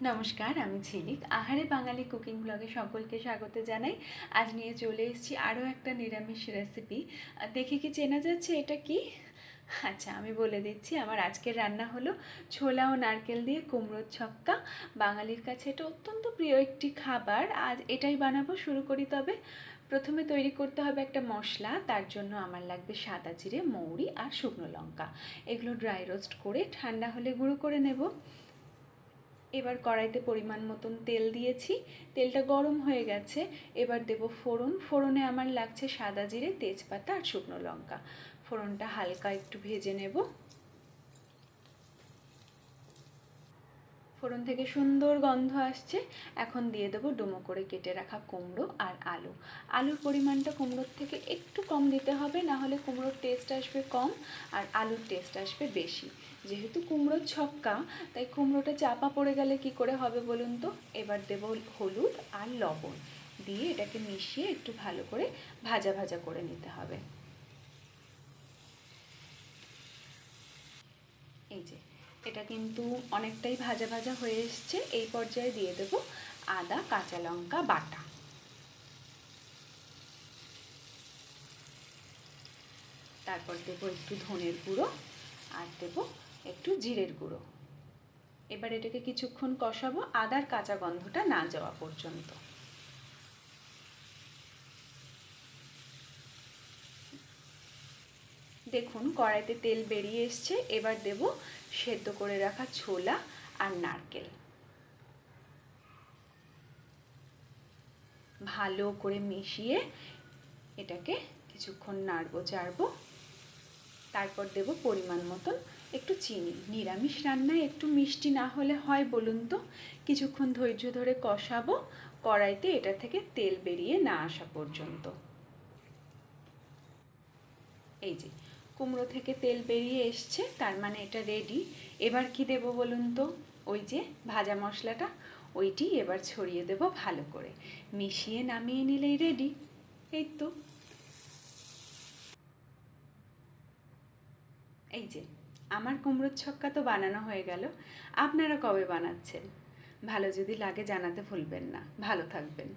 নমস্কার, আমি ঝিলিক। আহারে বাঙালি কুকিং ব্লগে সকলকে স্বাগত জানাই। আজ নিয়ে চলে এসেছি আরও একটা নিরামিষ রেসিপি। দেখে কি চেনা যাচ্ছে এটা কি? আচ্ছা, আমি বলে দিচ্ছি। আমার আজকের রান্না হলো ছোলা ও নারকেল দিয়ে কুমড়োর ছক্কা। বাঙালির কাছে এটা অত্যন্ত প্রিয় একটি খাবার। আজ এটাই বানাবো। শুরু করি তবে। প্রথমে তৈরি করতে হবে একটা মশলা। তার জন্য আমার লাগবে সাদা জিরে, মৌরি আর শুকনো লঙ্কা। এগুলো ড্রাই রোস্ট করে ঠান্ডা হলে গুঁড়ো করে নেব। এবার কড়াইতে পরিমাণ মতন তেল দিয়েছি, তেলটা গরম হয়ে গেছে। এবার দেব ফোড়ন। ফোড়নে আমার লাগছে সাদা জিরে, তেজপাতা আর শুকনো লঙ্কা। ফোড়নটা হালকা একটু ভেজে নেব। ফোড়ন থেকে সুন্দর গন্ধ আসছে। এখন দিয়ে দেবো ডুমো করে কেটে রাখা কুমড়ো আর আলু। আলুর পরিমাণটা কুমড়োর থেকে একটু কম দিতে হবে, না হলে কুমড়োর টেস্ট আসবে কম আর আলুর টেস্ট আসবে বেশি। যেহেতু কুমড়োর ছক্কা, তাই কুমড়োটা চাপা পড়ে গেলে কি করে হবে বলুন তো। এবার দেবো হলুদ আর লবণ দিয়ে এটাকে মিশিয়ে একটু ভালো করে ভাজা ভাজা করে নিতে হবে। এই যে, এটা কিন্তু অনেকটাই ভাজা ভাজা হয়ে এসছে। এই পর্যায়ে দিয়ে দেব আদা কাঁচা লঙ্কা বাটা। তারপর দেবো একটু ধনের গুঁড়ো আর দেবো একটু জিরের গুঁড়ো। এবার এটাকে কিছুক্ষণ কষাবো, আদার কাঁচা গন্ধটা না যাওয়া পর্যন্ত। দেখুন কড়াইতে তেল বেরিয়ে এসছে। এবার দেব সেদ্ধ করে রাখা ছোলা আর নারকেল। ভালো করে মিশিয়ে এটাকে কিছুক্ষণ নাড়বো চাড়বো। তারপর দেব পরিমাণ মতন একটু চিনি। নিরামিষ রান্নায় একটু মিষ্টি না হলে হয় বলুন তো? কিছুক্ষণ ধৈর্য ধরে কষাবো কড়াইতে এটা থেকে তেল বেরিয়ে না আসা পর্যন্ত। এই যে, কুমড়ো থেকে তেল বেরিয়ে এসছে, তার মানে এটা রেডি। এবার কি দেব বলুন তো? ওই যে ভাজা মশলাটা, ওইটি এবার ছড়িয়ে দেব ভালো করে। মিশিয়ে নামিয়ে নিলেই রেডি। এই তো। এই যে, আমার কুমড়োর ছক্কা তো বানানো হয়ে গেল। আপনারা কবে বানাচ্ছেন? ভালো যদি লাগে জানাতে ভুলবেন না। ভালো থাকবেন।